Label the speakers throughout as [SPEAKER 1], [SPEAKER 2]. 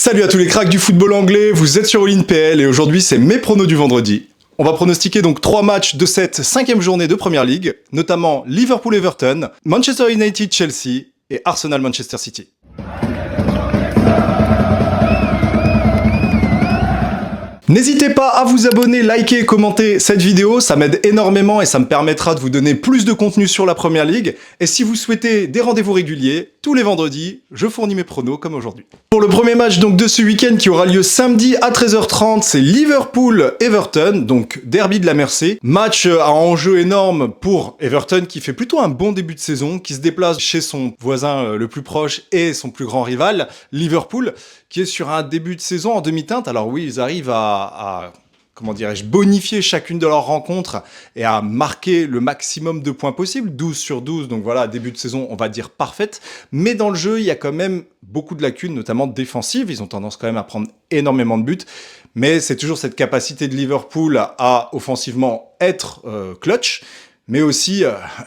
[SPEAKER 1] Salut à tous les cracks du football anglais, vous êtes sur All-in PL et aujourd'hui c'est mes pronos du vendredi. On va pronostiquer donc 3 matchs de cette 5e journée de Premier League, notamment Liverpool-Everton, Manchester United-Chelsea et Arsenal-Manchester City. N'hésitez pas à vous abonner, liker et commenter cette vidéo, ça m'aide énormément et ça me permettra de vous donner plus de contenu sur la Premier League. Et si vous souhaitez des rendez-vous réguliers, tous les vendredis, je fournis mes pronos comme aujourd'hui. Pour le premier match donc de ce week-end qui aura lieu samedi à 13h30, c'est Liverpool-Everton, donc derby de la Mersey. Match à enjeu énorme pour Everton qui fait plutôt un bon début de saison, qui se déplace chez son voisin le plus proche et son plus grand rival, Liverpool, qui est sur un début de saison en demi-teinte. Alors oui, ils arrivent à comment dirais-je, bonifier chacune de leurs rencontres et à marquer le maximum de points possible, 12 sur 12, donc voilà, début de saison, on va dire parfaite, mais dans le jeu, il y a quand même beaucoup de lacunes, notamment défensives, ils ont tendance quand même à prendre énormément de buts, mais c'est toujours cette capacité de Liverpool à offensivement être clutch, mais aussi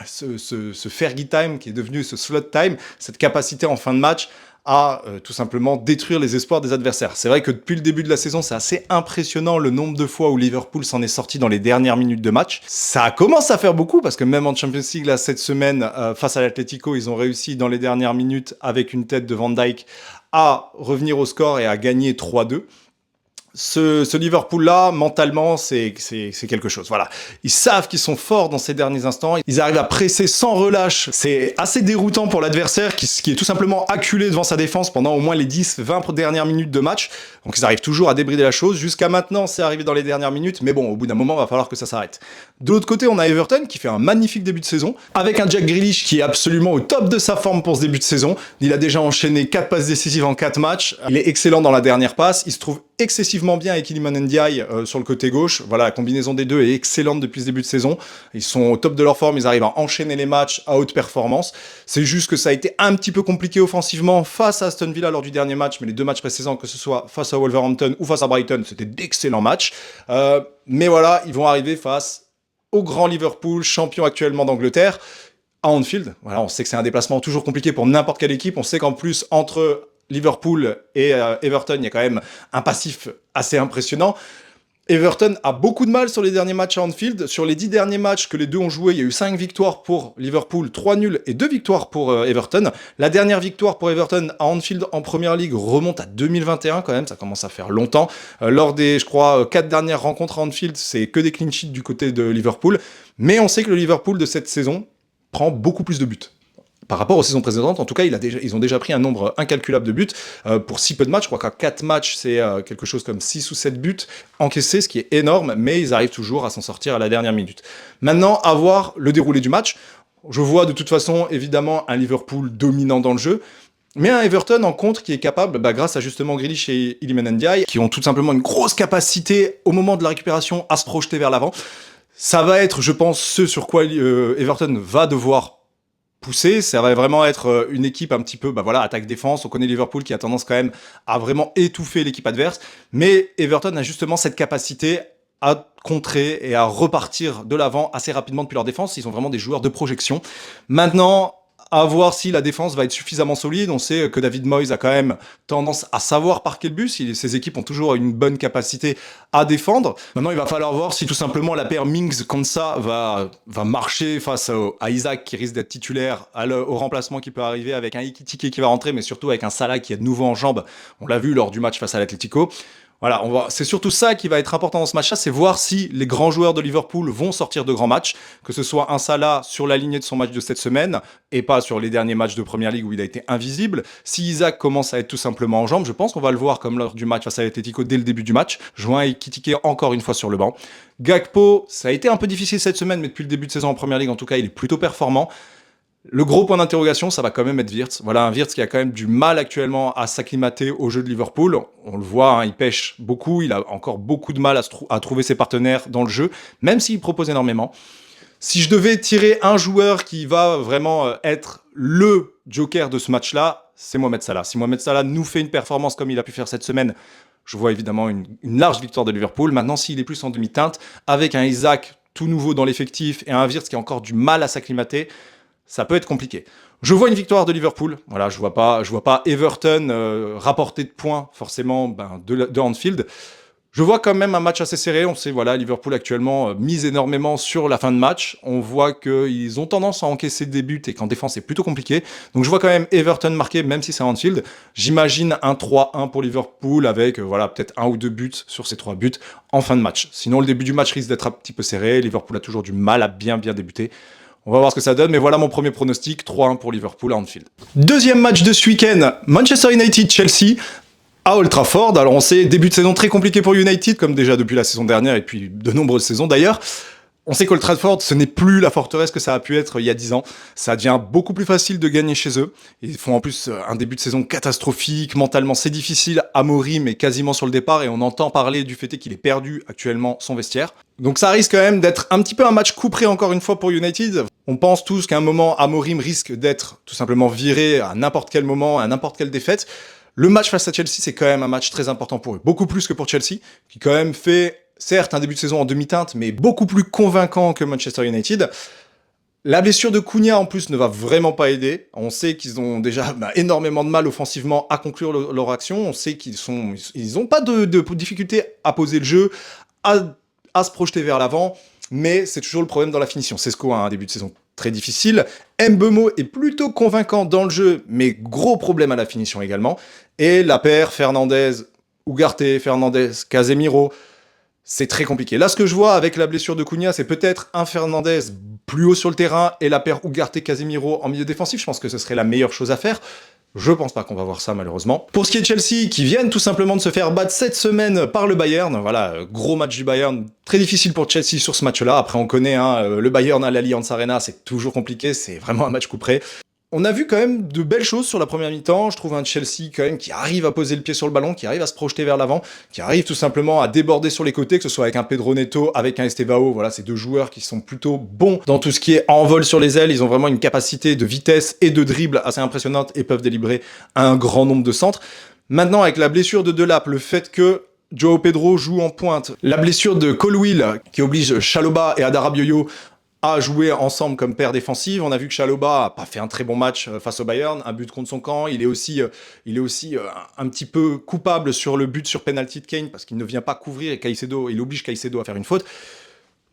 [SPEAKER 1] ce Fergie time qui est devenu ce slot time, cette capacité en fin de match à tout simplement détruire les espoirs des adversaires. C'est vrai que depuis le début de la saison, c'est assez impressionnant le nombre de fois où Liverpool s'en est sorti dans les dernières minutes de match. Ça commence à faire beaucoup parce que même en Champions League, là, cette semaine, face à l'Atlético, ils ont réussi dans les dernières minutes, avec une tête de Van Dijk, à revenir au score et à gagner 3-2. Ce Liverpool-là, mentalement, c'est quelque chose. Voilà. Ils savent qu'ils sont forts dans ces derniers instants. Ils arrivent à presser sans relâche. C'est assez déroutant pour l'adversaire qui est tout simplement acculé devant sa défense pendant au moins les 10-20 dernières minutes de match. Donc ils arrivent toujours à débrider la chose. Jusqu'à maintenant, c'est arrivé dans les dernières minutes. Mais bon, au bout d'un moment, il va falloir que ça s'arrête. De l'autre côté, on a Everton qui fait un magnifique début de saison. Avec un Jack Grealish qui est absolument au top de sa forme pour ce début de saison. Il a déjà enchaîné 4 passes décisives en 4 matchs. Il est excellent dans la dernière passe. Il se trouve excessivement bien avec Iliman Ndiaye sur le côté gauche. Voilà, la combinaison des deux est excellente depuis ce début de saison. Ils sont au top de leur forme, ils arrivent à enchaîner les matchs à haute performance. C'est juste que ça a été un petit peu compliqué offensivement face à Aston Villa lors du dernier match, mais les 2 matchs précédents, que ce soit face à Wolverhampton ou face à Brighton, c'était d'excellents matchs. Mais voilà, ils vont arriver face au grand Liverpool, champion actuellement d'Angleterre, à Anfield. Voilà, on sait que c'est un déplacement toujours compliqué pour n'importe quelle équipe. On sait qu'en plus, entre Liverpool et Everton, il y a quand même un passif assez impressionnant. Everton a beaucoup de mal sur les derniers matchs à Anfield. Sur les 10 derniers matchs que les deux ont joués, il y a eu 5 victoires pour Liverpool, 3 nuls et 2 victoires pour Everton. La dernière victoire pour Everton à Anfield en Premier League remonte à 2021 quand même, ça commence à faire longtemps. Lors des, je crois, 4 dernières rencontres à Anfield, c'est que des clean sheets du côté de Liverpool. Mais on sait que le Liverpool de cette saison prend beaucoup plus de buts. Par rapport aux saisons précédentes, en tout cas, ils ont déjà pris un nombre incalculable de buts. Pour si peu de matchs, je crois qu'à 4 matchs, c'est quelque chose comme 6 ou 7 buts encaissés, ce qui est énorme, mais ils arrivent toujours à s'en sortir à la dernière minute. Maintenant, à voir le déroulé du match. Je vois de toute façon, évidemment, un Liverpool dominant dans le jeu, mais un Everton en contre qui est capable, grâce à justement Grealish et Iliman Ndiaye, qui ont tout simplement une grosse capacité au moment de la récupération à se projeter vers l'avant. Ça va être, je pense, ce sur quoi Everton va devoir pousser, ça va vraiment être une équipe un petit peu, attaque-défense. On connaît Liverpool qui a tendance quand même à vraiment étouffer l'équipe adverse, mais Everton a justement cette capacité à contrer et à repartir de l'avant assez rapidement depuis leur défense. Ils ont vraiment des joueurs de projection. Maintenant, à voir si la défense va être suffisamment solide. On sait que David Moyes a quand même tendance à savoir parquer le but. Ses équipes ont toujours une bonne capacité à défendre. Maintenant, il va falloir voir si tout simplement la paire Mings-Konsa va marcher face à Isaac qui risque d'être titulaire, au remplacement qui peut arriver avec un Ekitike qui va rentrer, mais surtout avec un Salah qui est de nouveau en jambes. On l'a vu lors du match face à l'Atlético. Voilà, c'est surtout ça qui va être important dans ce match-là, c'est voir si les grands joueurs de Liverpool vont sortir de grands matchs, que ce soit un Salah sur la lignée de son match de cette semaine, et pas sur les derniers matchs de Premier League où il a été invisible. Si Isaac commence à être tout simplement en jambes, je pense qu'on va le voir comme lors du match face à l'Atlético dès le début du match, joint Ekitike encore une fois sur le banc. Gakpo, ça a été un peu difficile cette semaine, mais depuis le début de saison en Premier League, en tout cas, il est plutôt performant. Le gros point d'interrogation, ça va quand même être Wirtz. Voilà, un Wirtz qui a quand même du mal actuellement à s'acclimater au jeu de Liverpool. On le voit, il pêche beaucoup, il a encore beaucoup de mal à trouver ses partenaires dans le jeu, même s'il propose énormément. Si je devais tirer un joueur qui va vraiment être le joker de ce match-là, c'est Mohamed Salah. Si Mohamed Salah nous fait une performance comme il a pu faire cette semaine, je vois évidemment une large victoire de Liverpool. Maintenant, s'il est plus en demi-teinte, avec un Isaac tout nouveau dans l'effectif et un Wirtz qui a encore du mal à s'acclimater, ça peut être compliqué. Je vois une victoire de Liverpool. Voilà, je vois pas Everton rapporter de points forcément de Anfield. Je vois quand même un match assez serré. On sait, voilà, Liverpool actuellement mise énormément sur la fin de match. On voit qu'ils ont tendance à encaisser des buts et qu'en défense, c'est plutôt compliqué. Donc je vois quand même Everton marquer, même si c'est à Anfield. J'imagine un 3-1 pour Liverpool avec, voilà, peut-être 1 ou 2 buts sur ces 3 buts en fin de match. Sinon, le début du match risque d'être un petit peu serré. Liverpool a toujours du mal à bien débuter. On va voir ce que ça donne, mais voilà mon premier pronostic, 3-1 pour Liverpool à Anfield. Deuxième match de ce week-end, Manchester United-Chelsea à Old Trafford. Alors on sait, début de saison très compliqué pour United, comme déjà depuis la saison dernière et puis de nombreuses saisons d'ailleurs. On sait qu'Old Trafford, ce n'est plus la forteresse que ça a pu être il y a 10 ans. Ça devient beaucoup plus facile de gagner chez eux. Ils font en plus un début de saison catastrophique. Mentalement, c'est difficile. Amorim est quasiment sur le départ et on entend parler du fait qu'il ait perdu actuellement son vestiaire. Donc ça risque quand même d'être un petit peu un match couperé encore une fois pour United. On pense tous qu'à un moment, Amorim risque d'être tout simplement viré à n'importe quel moment, à n'importe quelle défaite. Le match face à Chelsea, c'est quand même un match très important pour eux. Beaucoup plus que pour Chelsea, qui quand même fait, certes, un début de saison en demi-teinte, mais beaucoup plus convaincant que Manchester United. La blessure de Cunha, en plus, ne va vraiment pas aider. On sait qu'ils ont déjà énormément de mal offensivement à conclure leur action. On sait qu'ils n'ont pas de difficulté à poser le jeu, à se projeter vers l'avant, mais c'est toujours le problème dans la finition. Sesco a un début de saison très difficile. Mbeumo est plutôt convaincant dans le jeu, mais gros problème à la finition également. Et la paire Ugarte, Fernandez, Casemiro, c'est très compliqué. Là, ce que je vois avec la blessure de Cunha, c'est peut-être un Fernandez plus haut sur le terrain et la paire Ugarte-Casemiro en milieu défensif. Je pense que ce serait la meilleure chose à faire. Je pense pas qu'on va voir ça, malheureusement. Pour ce qui est de Chelsea, qui viennent tout simplement de se faire battre cette semaine par le Bayern. Voilà, gros match du Bayern. Très difficile pour Chelsea sur ce match-là. Après, on connaît, le Bayern à l'Allianz Arena, c'est toujours compliqué. C'est vraiment un match couperé. On a vu quand même de belles choses sur la première mi-temps. Je trouve un Chelsea quand même qui arrive à poser le pied sur le ballon, qui arrive à se projeter vers l'avant, qui arrive tout simplement à déborder sur les côtés, que ce soit avec un Pedro Neto, avec un Estevao. Voilà, c'est deux joueurs qui sont plutôt bons dans tout ce qui est envol sur les ailes. Ils ont vraiment une capacité de vitesse et de dribble assez impressionnante et peuvent délivrer un grand nombre de centres. Maintenant, avec la blessure de Delap, le fait que Joao Pedro joue en pointe, la blessure de Colwill qui oblige Chalobah et Adarabioyo à jouer ensemble comme paire défensive. On a vu que Chalobah a pas fait un très bon match face au Bayern, un but contre son camp. Il est aussi un petit peu coupable sur le but sur penalty de Kane parce qu'il ne vient pas couvrir et il oblige Caicedo à faire une faute.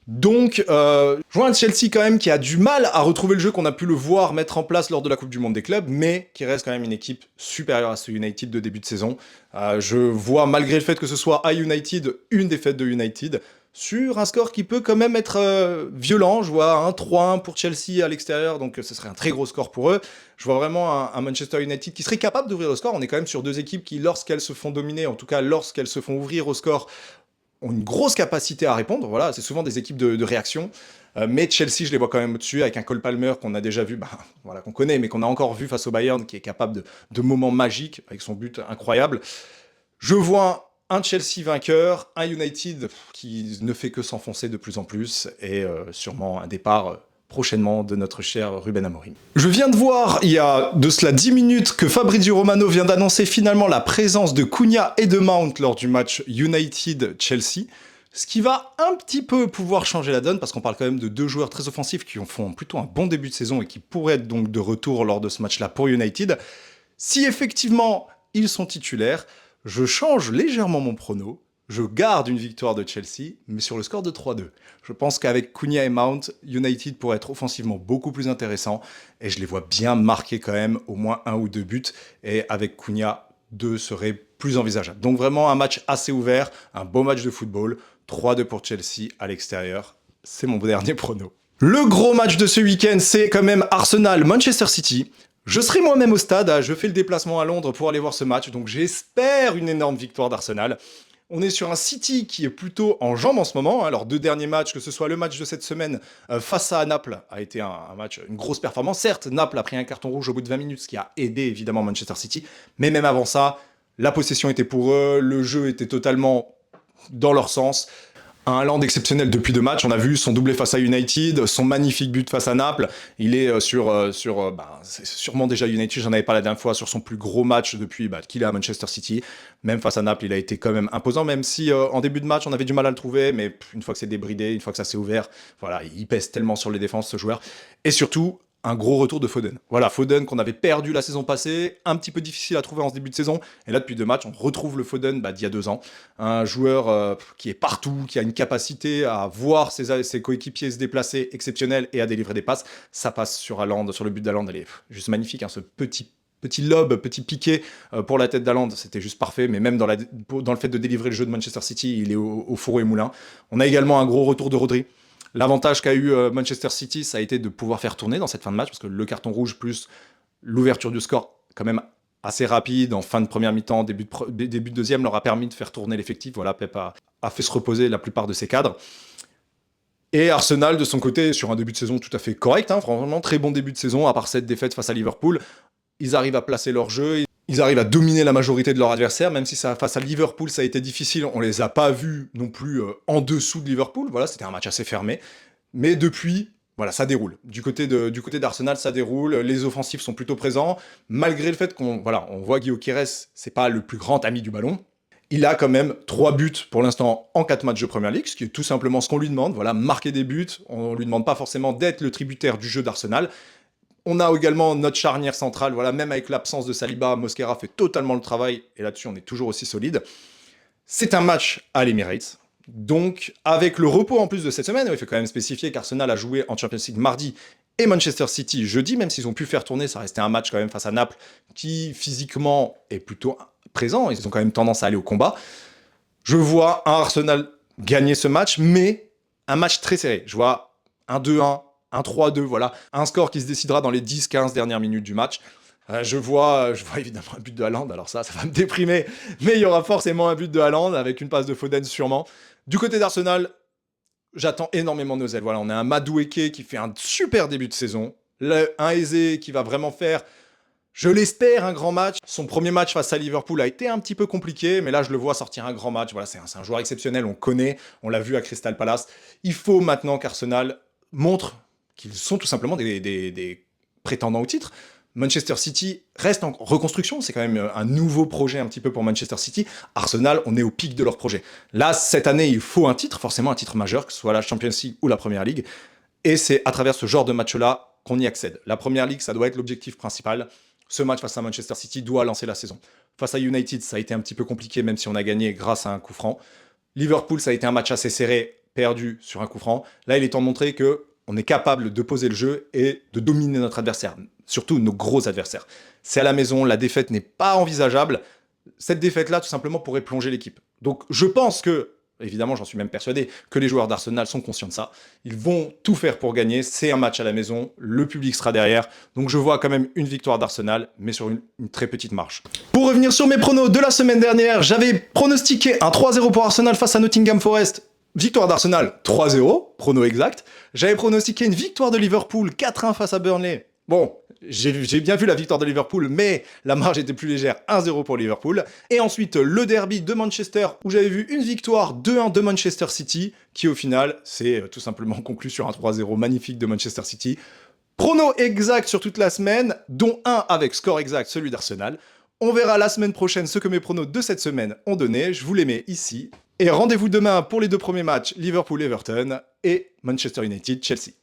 [SPEAKER 1] Donc, je vois un Chelsea quand même qui a du mal à retrouver le jeu qu'on a pu le voir mettre en place lors de la Coupe du Monde des clubs, mais qui reste quand même une équipe supérieure à ce United de début de saison. Je vois, malgré le fait que ce soit à United, une défaite de United, sur un score qui peut quand même être violent. Je vois un 3-1 pour Chelsea à l'extérieur, donc ce serait un très gros score pour eux. Je vois vraiment un Manchester United qui serait capable d'ouvrir le score. On est quand même sur deux équipes qui, lorsqu'elles se font dominer, en tout cas lorsqu'elles se font ouvrir au score, ont une grosse capacité à répondre. Voilà, c'est souvent des équipes de réaction. Mais Chelsea, je les vois quand même au-dessus, avec un Cole Palmer qu'on a déjà vu, voilà, qu'on connaît, mais qu'on a encore vu face au Bayern, qui est capable de moments magiques, avec son but incroyable. Je vois un Chelsea vainqueur, un United qui ne fait que s'enfoncer de plus en plus, et sûrement un départ prochainement de notre cher Ruben Amorim. Je viens de voir, il y a de cela 10 minutes, que Fabrizio Romano vient d'annoncer finalement la présence de Cunha et de Mount lors du match United-Chelsea, ce qui va un petit peu pouvoir changer la donne, parce qu'on parle quand même de deux joueurs très offensifs qui font plutôt un bon début de saison et qui pourraient être donc de retour lors de ce match-là pour United. Si effectivement ils sont titulaires, je change légèrement mon prono. Je garde une victoire de Chelsea, mais sur le score de 3-2. Je pense qu'avec Cunha et Mount, United pourrait être offensivement beaucoup plus intéressant, et je les vois bien marquer quand même au moins 1 ou 2 buts, et avec Cunha, 2 serait plus envisageable. Donc vraiment un match assez ouvert, un beau match de football, 3-2 pour Chelsea à l'extérieur, c'est mon dernier prono. Le gros match de ce week-end, c'est quand même Arsenal-Manchester City. Je serai moi-même au stade, je fais le déplacement à Londres pour aller voir ce match, donc j'espère une énorme victoire d'Arsenal. On est sur un City qui est plutôt en jambes en ce moment. Leurs 2 derniers matchs, que ce soit le match de cette semaine face à Naples, a été un match, une grosse performance. Certes, Naples a pris un carton rouge au bout de 20 minutes, ce qui a aidé évidemment Manchester City. Mais même avant ça, la possession était pour eux, le jeu était totalement dans leur sens. Un Haaland exceptionnel depuis 2 matchs. On a vu son doublé face à United, son magnifique but face à Naples. Il est c'est sûrement déjà United, j'en avais parlé la dernière fois, sur son plus gros match depuis qu'il est à Manchester City. Même face à Naples, il a été quand même imposant, même si en début de match, on avait du mal à le trouver. Mais une fois que c'est débridé, une fois que ça s'est ouvert, voilà, il pèse tellement sur les défenses, ce joueur. Et surtout, un gros retour de Foden. Voilà, Foden qu'on avait perdu la saison passée, un petit peu difficile à trouver en ce début de saison, et là depuis 2 matchs, on retrouve le Foden d'il y a 2 ans. Un joueur qui est partout, qui a une capacité à voir ses coéquipiers se déplacer exceptionnelle et à délivrer des passes. Ça passe sur Haaland, sur le but d'Haaland, elle est juste magnifique, hein, ce petit lob, petit piqué pour la tête d'Haaland, c'était juste parfait, mais même dans le fait de délivrer le jeu de Manchester City, il est au four et moulin. On a également un gros retour de Rodri. L'avantage qu'a eu Manchester City, ça a été de pouvoir faire tourner dans cette fin de match, parce que le carton rouge plus l'ouverture du score, quand même assez rapide, en fin de première mi-temps, début de deuxième, leur a permis de faire tourner l'effectif. Voilà, Pep a fait se reposer la plupart de ses cadres. Et Arsenal, de son côté, sur un début de saison tout à fait correct, hein, vraiment très bon début de saison, à part cette défaite face à Liverpool. Ils arrivent à placer leur jeu, ils arrivent à dominer la majorité de leurs adversaires, même si face à Liverpool, ça a été difficile. On les a pas vus non plus en dessous de Liverpool. Voilà, c'était un match assez fermé. Mais depuis, voilà, ça déroule. Du côté d'Arsenal, ça déroule. Les offensifs sont plutôt présents, malgré le fait qu'on voit Guillaume Quires, c'est pas le plus grand ami du ballon. Il a quand même 3 buts pour l'instant en 4 matchs de Premier League, ce qui est tout simplement ce qu'on lui demande. Voilà, marquer des buts. On lui demande pas forcément d'être le tributaire du jeu d'Arsenal. On a également notre charnière centrale, voilà, même avec l'absence de Saliba, Mosquera fait totalement le travail, et là-dessus on est toujours aussi solide. C'est un match à l'Emirates, donc avec le repos en plus de cette semaine, il faut quand même spécifier qu'Arsenal a joué en Champions League mardi et Manchester City jeudi, même s'ils ont pu faire tourner, ça restait un match quand même face à Naples, qui physiquement est plutôt présent, ils ont quand même tendance à aller au combat. Je vois un Arsenal gagner ce match, mais un match très serré. Je vois un 2-1, un 3-2, voilà. Un score qui se décidera dans les 10-15 dernières minutes du match. Je vois évidemment un but de Haaland, alors ça va me déprimer, mais il y aura forcément un but de Haaland avec une passe de Foden sûrement. Du côté d'Arsenal, j'attends énormément de nos ailes. Voilà, on a un Madueke qui fait un super début de saison, un Eze qui va vraiment faire, je l'espère, un grand match. Son premier match face à Liverpool a été un petit peu compliqué, mais là je le vois sortir un grand match. Voilà, c'est un joueur exceptionnel, on connaît, on l'a vu à Crystal Palace. Il faut maintenant qu'Arsenal montre qu'ils sont tout simplement des prétendants au titre. Manchester City reste en reconstruction, c'est quand même un nouveau projet un petit peu pour Manchester City. Arsenal, on est au pic de leur projet. Là, cette année, il faut un titre, forcément un titre majeur, que ce soit la Champions League ou la Premier League. Et c'est à travers ce genre de match-là qu'on y accède. La Premier League, ça doit être l'objectif principal. Ce match face à Manchester City doit lancer la saison. Face à United, ça a été un petit peu compliqué, même si on a gagné grâce à un coup franc. Liverpool, ça a été un match assez serré, perdu sur un coup franc. Là, il est temps de montrer que on est capable de poser le jeu et de dominer notre adversaire, surtout nos gros adversaires. C'est à la maison, la défaite n'est pas envisageable. Cette défaite-là, tout simplement, pourrait plonger l'équipe. Donc je pense que, évidemment, j'en suis même persuadé, que les joueurs d'Arsenal sont conscients de ça. Ils vont tout faire pour gagner, c'est un match à la maison, le public sera derrière, donc je vois quand même une victoire d'Arsenal, mais sur une très petite marge. Pour revenir sur mes pronos de la semaine dernière, j'avais pronostiqué un 3-0 pour Arsenal face à Nottingham Forest. Victoire d'Arsenal, 3-0, prono exact. J'avais pronostiqué une victoire de Liverpool, 4-1 face à Burnley. Bon, j'ai bien vu la victoire de Liverpool, mais la marge était plus légère, 1-0 pour Liverpool. Et ensuite, le derby de Manchester, où j'avais vu une victoire 2-1 de Manchester City, qui au final, c'est tout simplement conclu sur un 3-0 magnifique de Manchester City. Prono exact sur toute la semaine, dont un avec score exact, celui d'Arsenal. On verra la semaine prochaine ce que mes pronos de cette semaine ont donné, je vous les mets ici. Et rendez-vous demain pour les 2 premiers matchs, Liverpool-Everton et Manchester United-Chelsea.